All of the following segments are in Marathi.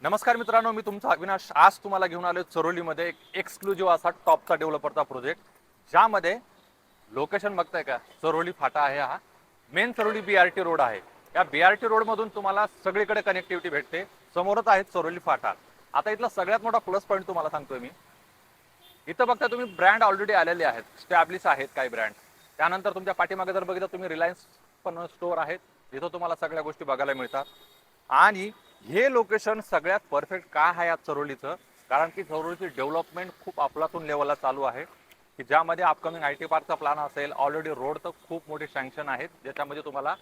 नमस्कार मित्रांनो, मी तुमचा अविनाश. आज तुम्हाला घेऊन आलोय चरोलीमध्ये एक एक्सक्लुझिव्ह असा टॉपचा डेव्हलपरचा प्रोजेक्ट, ज्यामध्ये लोकेशन बघताय का, चरोली फाटा आहे. हा मेन चरोली BRT रोड आहे. या BRT रोड मधून तुम्हाला सगळीकडे कनेक्टिव्हिटी भेटते. समोरच आहे चरोली फाटा. आता इथला सगळ्यात मोठा प्लस पॉईंट तुम्हाला सांगतोय मी. इथं बघता तुम्ही ब्रँड ऑलरेडी आलेले आहेत, स्टॅब्लिश आहेत काही ब्रँड. त्यानंतर तुमच्या पाठीमागे जर बघितलं तुम्ही रिलायन्स पण स्टोअर आहेत, इथं तुम्हाला सगळ्या गोष्टी बघायला मिळतात. आणि हे लोकेशन सगळ्यात परफेक्ट का आहे या चरोलीचं, कारण की चरोलीची डेव्हलपमेंट खूप अफलातून लेवलला चालू आहे, की ज्यामध्ये अपकमिंग IT पार्कचा प्लॅन असेल. ऑलरेडी रोड तर खूप मोठे सँक्शन आहेत, ज्याच्यामध्ये तुम्हाला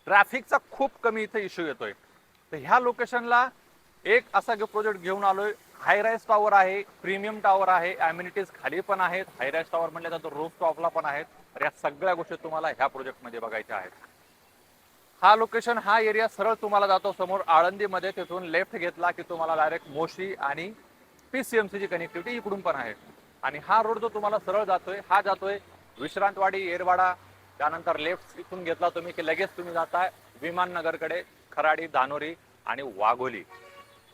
ट्रॅफिकचा खूप कमी इथे इश्यू येतोय. तर ह्या लोकेशनला एक असा प्रोजेक्ट घेऊन आलोय. हाय राईज टॉवर आहे, प्रीमियम टॉवर आहे, अम्युनिटीज खाली पण आहेत. हाय राईज टॉवर म्हणलं तर रूफ टॉपला पण आहेत. तर या सगळ्या गोष्टी तुम्हाला ह्या प्रोजेक्टमध्ये बघायच्या आहेत. हा लोकेशन, हा एरिया सरळ तुम्हाला जातो समोर आळंदीमध्ये. तिथून लेफ्ट घेतला की तुम्हाला डायरेक्ट मोशी आणि PCMC ची कनेक्टिव्हिटी इकडून पण आहे. आणि हा रोड जो तुम्हाला सरळ जातोय, हा जातोय विश्रांतवाडी, येरवाडा. त्यानंतर लेफ्ट इथून घेतला तुम्ही की लगेच तुम्ही जाताय विमाननगरकडे, खराडी, धानोरी आणि वाघोली.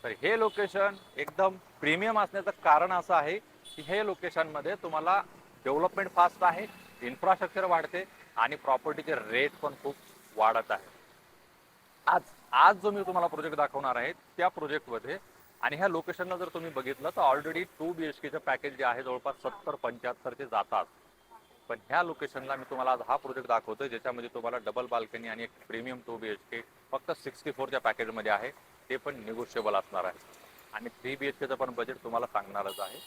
तर हे लोकेशन एकदम प्रीमियम असण्याचं कारण असं आहे की हे लोकेशनमध्ये तुम्हाला डेव्हलपमेंट फास्ट आहे, इन्फ्रास्ट्रक्चर वाढते आणि प्रॉपर्टीचे रेट पण खूप वाढत आहे. आज आज जो मी तुम्हाला प्रोजेक्ट दाखवणार आहे त्या प्रोजेक्टमध्ये, आणि ह्या लोकेशनला जर तुम्ही बघितलं तर ऑलरेडी 2 BHKचं पॅकेज जे आहे जवळपास 70-75 जातात. पण ह्या लोकेशनला मी तुम्हाला आज हा प्रोजेक्ट दाखवतोय, ज्याच्यामध्ये तुम्हाला डबल बाल्कनी आणि एक प्रीमियम 2 BHK फक्त 64च्या पॅकेजमध्ये आहे. ते पण निगोशिएबल असणार आहे. आणि 3 BHKचं पण बजेट तुम्हाला सांगणारच आहे.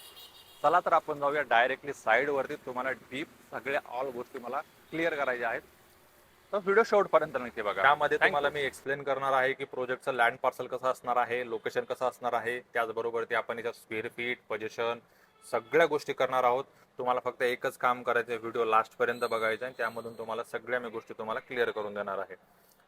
चला तर आपण जाऊया डायरेक्टली साईडवरती. तुम्हाला डीप सगळ्या ऑल गोष्टी मला क्लिअर करायच्या आहेत, तर व्हिडिओ शेवटपर्यंत नक्की बघा. त्यामध्ये तुम्हाला मी एक्सप्लेन करणार आहे की प्रोजेक्टचं लँड पार्सल कसं असणार आहे, लोकेशन कसं असणार आहे. त्याचबरोबर ते आपण याच्या स्क्वेअर फीट, पोझिशन, सगळ्या गोष्टी करणार आहोत. तुम्हाला फक्त एकच काम करायचं, व्हिडिओ लास्टपर्यंत बघायचा आहे. त्यामधून तुम्हाला सगळ्या मी गोष्टी तुम्हाला क्लिअर करून देणार आहे.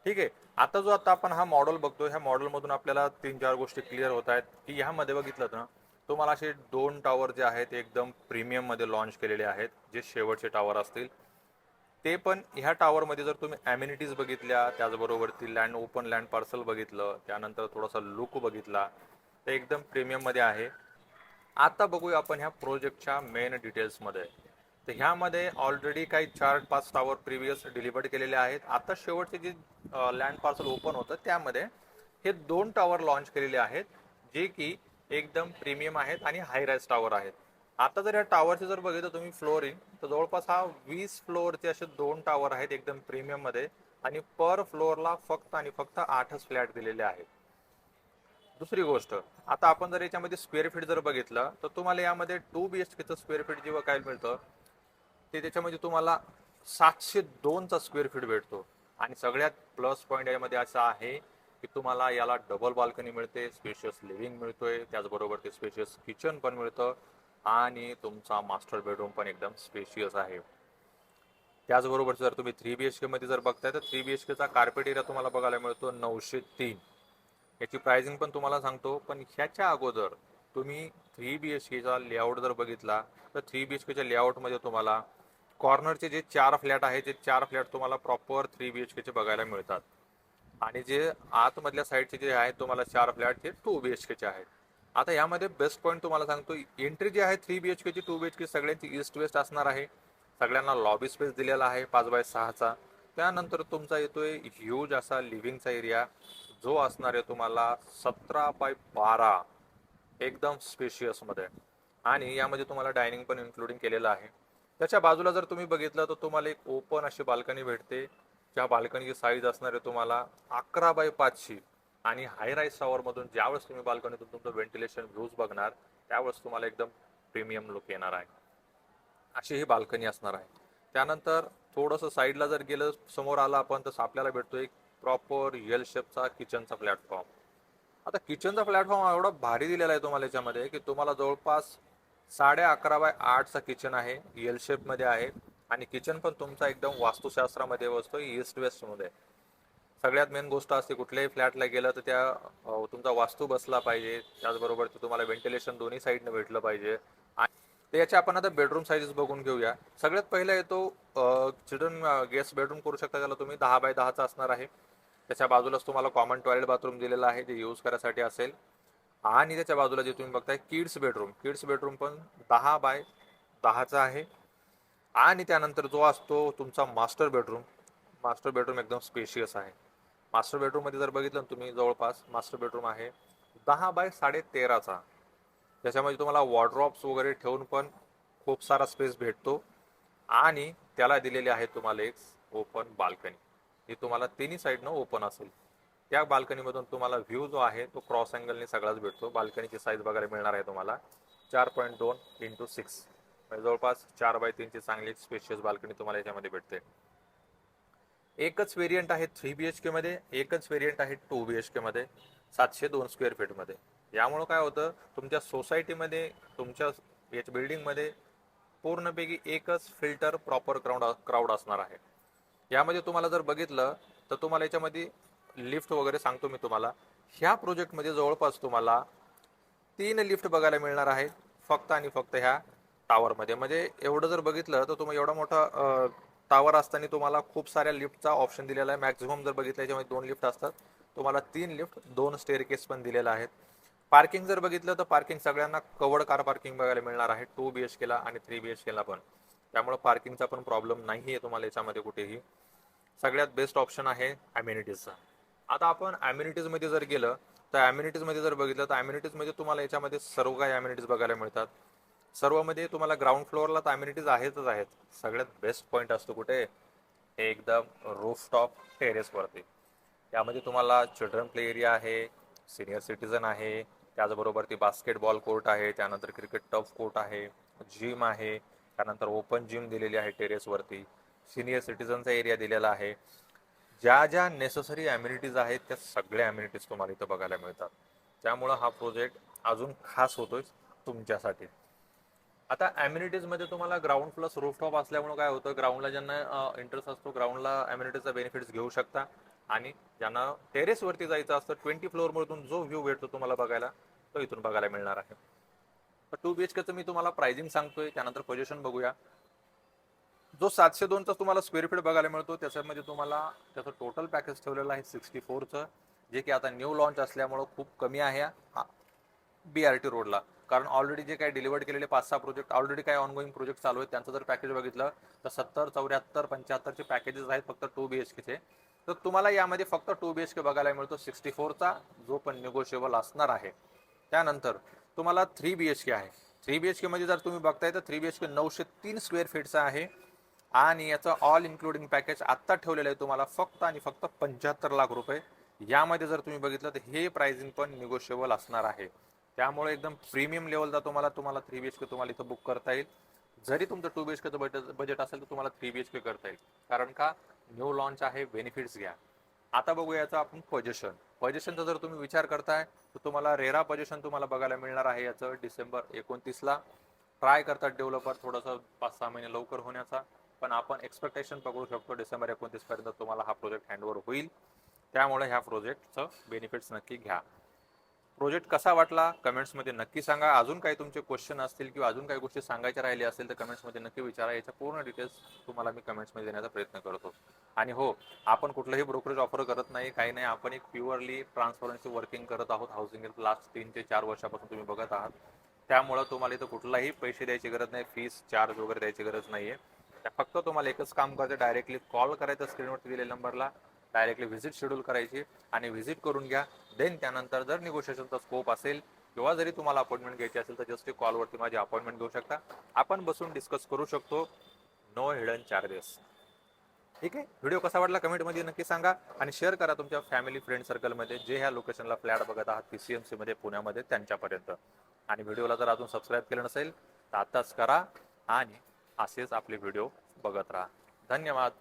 ठीक आहे. आता आपण हा मॉडेल बघतो, ह्या मॉडेलमधून आपल्याला 3-4 गोष्टी क्लिअर होत आहेत की ह्यामध्ये बघितलं ना, तुम्हाला असे 2 टॉवर जे आहेत एकदम प्रीमियममध्ये लॉन्च केलेले आहेत, जे शेवटचे टॉवर असतील. ते पण ह्या टॉवरमध्ये जर तुम्ही ॲम्युनिटीज बघितल्या, त्याचबरोबर ती ओपन लँड पार्सल बघितलं, त्यानंतर थोडासा लुक बघितला, तर एकदम प्रीमियममध्ये आहे. आता बघूया आपण ह्या प्रोजेक्टच्या मेन डिटेल्समध्ये. तर ह्यामध्ये ऑलरेडी काही 4-5 टॉवर प्रिव्हियस डिलिव्हर्ड केलेले आहेत. आता शेवटचे जे लँड पार्सल ओपन होतं त्यामध्ये हे 2 टॉवर लॉन्च केलेले आहेत, जे की एकदम प्रीमियम आहेत आणि हाय राईज टॉवर आहेत. आता जर या टॉवरचे जर बघितलं तुम्ही फ्लोरिंग, तर जवळपास हा 20 फ्लोअरचे असे 2 टॉवर आहेत एकदम प्रीमियममध्ये. आणि पर फ्लोअरला फक्त आणि फक्त 8च फ्लॅट दिलेले आहेत. दुसरी गोष्ट, आता आपण जर याच्यामध्ये स्क्वेअर फीट जर बघितलं, तर तुम्हाला यामध्ये 2 BHKचं स्क्वेअर फीट जेव्हा काय मिळतं, ते त्याच्यामध्ये तुम्हाला 702चा स्क्वेअर फीट भेटतो. आणि सगळ्यात प्लस पॉईंट यामध्ये असा आहे की तुम्हाला याला डबल बाल्कनी मिळते, स्पेशियस लिव्हिंग मिळतोय, त्याचबरोबर ते स्पेशियस किचन पण मिळतं. आणि तुमचा मास्टर बेडरूम पण एकदम स्पेशियस आहे. त्याचबरोबर जर तुम्ही 3 BHK मध्ये जर बघताय, तर 3 BHKचा कार्पेट एरिया तुम्हाला बघायला मिळतो 903. याची प्राइसिंग पण तुम्हाला सांगतो. पण ह्याच्या अगोदर तुम्ही 3 BHKचा लेआउट जर बघितला, तर 3 BHKच्या लेआउटमध्ये तुम्हाला कॉर्नरचे जे 4 फ्लॅट आहेत, ते 4 फ्लॅट तुम्हाला प्रॉपर 3 BHKचे बघायला मिळतात. आणि जे आतमधल्या साईडचे जे आहेत तुम्हाला 4 फ्लॅट, हे 2 BHKचे आहेत. आता यामध्ये बेस्ट पॉईंट तुम्हाला सांगतो, एंट्री जी आहे 3 BHKची, 2 BHK सगळ्यांची ईस्ट वेस्ट असणार आहे. सगळ्यांना लॉबी स्पेस दिलेला आहे 5x6चा. त्यानंतर तुमचा येतोय ह्यूज असा लिव्हिंगचा एरिया, जो असणार आहे तुम्हाला 17x12, एकदम स्पेशियस मध्ये. आणि यामध्ये तुम्हाला डायनिंग पण इन्क्लुडिंग केलेलं आहे. त्याच्या बाजूला जर तुम्ही बघितलं, तर तुम्हाला एक ओपन अशी बाल्कनी भेटते. ज्या बाल्कनीची साईज असणार आहे तुम्हाला 11x5ची. आणि हाय राईज टॉवर मधून ज्यावेळेस तुम्ही बाल्कनीतून तुमचं व्हेंटिलेशन व्ह्यूज बघणार, त्यावेळेस तुम्हाला एकदम प्रीमियम लुक येणार आहे. अशी ही बाल्कनी असणार आहे. त्यानंतर थोडंसं साईडला जर गेलं, समोर आला आपण, तर आपल्याला भेटतो एक प्रॉपर एल शेपचा किचनचा प्लॅटफॉर्म. आता किचनचा प्लॅटफॉर्म एवढा भारी दिलेला आहे तुम्हाला याच्यामध्ये, की तुम्हाला जवळपास 11.5x8चा किचन आहे, एल शेपमध्ये आहे. आणि किचन पण तुमचा एकदम वास्तुशास्त्रामध्ये बसतो, ईस्ट वेस्टमध्ये. सगळ्यात मेन गोष्ट असते, कुठल्याही फ्लॅटला गेलं तर तुमचा वास्तू बसला पाहिजे. त्याचबरोबर ते तुम्हाला व्हेंटिलेशन दोन्ही साईडनं भेटलं पाहिजे. आणि याच्या आपण आता बेडरूम साईजेस बघून घेऊया. सगळ्यात पहिला येतो चिल्ड्रन गेस्ट बेडरूम करू शकता, त्याला तुम्ही 10x10चा असणार आहे. त्याच्या बाजूलाच तुम्हाला कॉमन टॉयलेट बाथरूम दिलेला आहे, जे यूज करायसाठी असेल. आणि त्याच्या बाजूला जे तुम्ही बघताय किड्स बेडरूम पण 10 बाय 10चा आहे. आणि त्यानंतर जो असतो तुमचा मास्टर बेडरूम एकदम स्पेशियस आहे. मास्टर बेडरूम मध्ये जर बघितलं ना तुम्ही, जवळपास मास्टर बेडरूम आहे 10 बाय 13चा. त्याच्यामध्ये तुम्हाला वॉर्डरोब्स वगैरे ठेवून पण खूप सारा स्पेस भेटतो. आणि त्याला दिलेली आहे तुम्हाला एक ओपन बाल्कनी. ही तुम्हाला तिन्ही साईडनं ओपन असेल. त्या बाल्कनीमधून तुम्हाला व्ह्यू जो आहे तो क्रॉस अँगलने सगळाच भेटतो. बाल्कनीची साईज बघायला मिळणार आहे तुम्हाला 4.2x6, म्हणजे जवळपास 4x3 ची चांगली स्पेशियस बाल्कनी तुम्हाला याच्यामध्ये भेटते. एकच वेरियंट आहे 3BHK मध्ये, एकच वेरियंट आहे 2BHK मध्ये 702 स्क्वेअर फीट मध्ये. यामुळं काय होतं, तुमच्या सोसायटीमध्ये, तुमच्या याच्या बिल्डिंगमध्ये पूर्णपैकी एकच फिल्टर प्रॉपर क्राऊड असणार आहे. यामध्ये तुम्हाला जर बघितलं तर तुम्हाला याच्यामध्ये लिफ्ट वगैरे सांगतो मी तुम्हाला. ह्या प्रोजेक्टमध्ये जवळपास तुम्हाला 3 लिफ्ट बघायला मिळणार आहे फक्त आणि फक्त ह्या टावरमध्ये. म्हणजे एवढं जर बघितलं तर तुम्ही एवढा मोठा टावर असताना तुम्हाला खूप साऱ्या लिफ्टचा ऑप्शन दिलेला आहे. मॅक्झिमम जर बघितलं याच्यामध्ये 2 लिफ्ट असतात, तुम्हाला 3 लिफ्ट 2 स्टेअरकेस पण दिलेला आहेत. पार्किंग जर बघितलं तर पार्किंग सगळ्यांना कवर्ड कार पार्किंग बघायला मिळणार आहे 2BHK ला आणि 3BHK ला पण. त्यामुळे पार्किंगचा पण प्रॉब्लेम नाही आहे तुम्हाला याच्यामध्ये कुठेही. सगळ्यात बेस्ट ऑप्शन आहे अम्युनिटीजचा. आता आपण अम्युनिटीजमध्ये जर गेलं तर अम्युनिटीजमध्ये जर बघितलं तर अम्युनिटीजमध्ये तुम्हाला याच्यामध्ये सर्व काही अम्युनिटीज बघायला मिळतात. सर्वमध्ये तुम्हाला ग्राउंड फ्लोअरला तर अम्युनिटीज आहेतच आहेत. सगळ्यात बेस्ट पॉईंट असतो कुठे, हे एकदम रूफटॉप टेरेसवरती. यामध्ये तुम्हाला चिल्ड्रन प्ले एरिया आहे, सिनियर सिटीजन आहे, त्याचबरोबर ती बास्केटबॉल कोर्ट आहे, त्यानंतर क्रिकेट टफ कोर्ट आहे, जिम आहे, त्यानंतर ओपन जिम दिलेली आहे टेरेसवरती, सिनियर सिटीजनचा एरिया दिलेला आहे. ज्या ज्या नेसेसरी अम्युनिटीज आहेत त्या सगळ्या अम्युनिटीज तुम्हाला इथं बघायला मिळतात. त्यामुळं हा प्रोजेक्ट अजून खास होतोय तुमच्यासाठी. आता मध्ये तुम्हाला ग्राउंड प्लस रूफटॉप असल्यामुळे काय होतं, ग्राउंडला ज्यांना इंटरेस्ट असतो ग्राउंडला अम्युनिटीजचा बेनिफिट्स घेऊ शकता. आणि ज्यांना टेरेसवरती जायचं असतं 20 फ्लोअरमधून जो व्ह्यू भेटतो तुम्हाला बघायला, तो इथून बघायला मिळणार आहे. 2BHKचं मी तुम्हाला प्राइसिंग सांगतोय, त्यानंतर पोझिशन बघूया. जो 702चा तुम्हाला स्क्वेअर फीट बघायला मिळतो त्याच्यामध्ये तुम्हाला त्याचं टोटल पॅकेज ठेवलेलं आहे 64चं, जे की आता न्यू लॉन्च असल्यामुळं खूप कमी आहे BRT रोडला. कारण ऑलरेडी जे काही डिलिव्हर्ड केलेले 5-6 प्रोजेक्ट ऑलरेडी काही ऑनगोईंग प्रोजेक्ट चालू आहेत, त्यांचं जर पॅकेज बघितलं तर 70, 74, 75चे पॅकेजेस आहेत फक्त 2BHKचे. तर तुम्हाला यामध्ये फक्त 2BHK बघायला मिळतो 64चा, जो पण निगोशिएबल असणार आहे. त्यानंतर तुम्हाला 3BHK आहे. 3BHK मध्ये जर तुम्ही बघताय तर 3BHK 903 स्क्वेअर फीटचा आहे. आणि याचं ऑल इन्क्लुडिंग पॅकेज आत्ता ठेवलेलं आहे तुम्हाला फक्त आणि फक्त 75 लाख रुपये. यामध्ये जर तुम्ही बघितलं तर हे प्राइसिंग पण निगोशिएबल असणार आहे. त्यामुळे एकदम प्रीमियम लेवलचा तुम्हाला 3BHK तुम्हाला इथं बुक करता येईल. जरी तुमचं 2BHKचं बजेट असेल तर तुम्हाला 3BHK करता येईल. कारण का, न्यू लॉन्च आहे, बेनिफिट्स घ्या. आता बघूया याचा आपण पोझिशनचा जर तुम्ही विचार करताय तर तुम्हाला रेरा पोझिशन तुम्हाला बघायला मिळणार आहे याचं डिसेंबर 29ला. ट्राय करतात डेव्हलपर थोडंसं 5-6 महिने लवकर होण्याचा, पण आपण एक्सपेक्टेशन पकडू शकतो डिसेंबर 29 पर्यंत तुम्हाला हा प्रोजेक्ट हँडओव्हर होईल. त्यामुळे ह्या प्रोजेक्टचं बेनिफिट्स नक्की घ्या. प्रोजेक्ट कसा वाटला कमेंट्समध्ये नक्की सांगा. अजून काही तुमचे क्वेश्चन असतील किंवा अजून काही गोष्टी सांगायच्या राहिल्या असतील तर कमेंट्समध्ये नक्की विचारा. याच्या पूर्ण डिटेल्स तुम्हाला मी कमेंट्समध्ये देण्याचा प्रयत्न करतो. आणि हो, आपण कुठलंही ब्रोकरेज ऑफर करत नाही, काही नाही. आपण एक प्युअरली ट्रान्सपरन्सी वर्किंग करत आहोत. हाऊसिंग लास्ट 3 ते 4 वर्षापासून तुम्ही बघत आहात. त्यामुळं तुम्हाला इथं कुठलाही पैसे द्यायची गरज नाही, फीस चार्ज वगैरे द्यायची गरज नाहीये. फक्त तुम्हाला एकच काम करायचं, डायरेक्टली कॉल करायचं स्क्रीनवरती दिलेल्या नंबरला, डायरेक्टली व्हिजिट शेड्यूल करायची आणि व्हिजिट करून घ्या. देन त्यानंतर जर निगोशिएशनचा स्कोप असेल किंवा जरी तुम्हाला अपॉइंटमेंट घ्यायची असेल तर जस्ट कॉलवरती माझी अपॉइंटमेंट घेऊ शकता. आपण बसून डिस्कस करू शकतो. No hidden charges. ठीक आहे. व्हिडिओ कसा वाटला कमेंटमध्ये नक्की सांगा आणि शेअर करा तुमच्या फॅमिली फ्रेंड सर्कलमध्ये, जे ह्या लोकेशनला फ्लॅट बघत आहात PCMC मध्ये पुण्यामध्ये त्यांच्यापर्यंत. आणि व्हिडिओला जर अजून सबस्क्राईब केलं नसेल तर आताच करा आणि असेच आपले व्हिडिओ बघत राहा. धन्यवाद.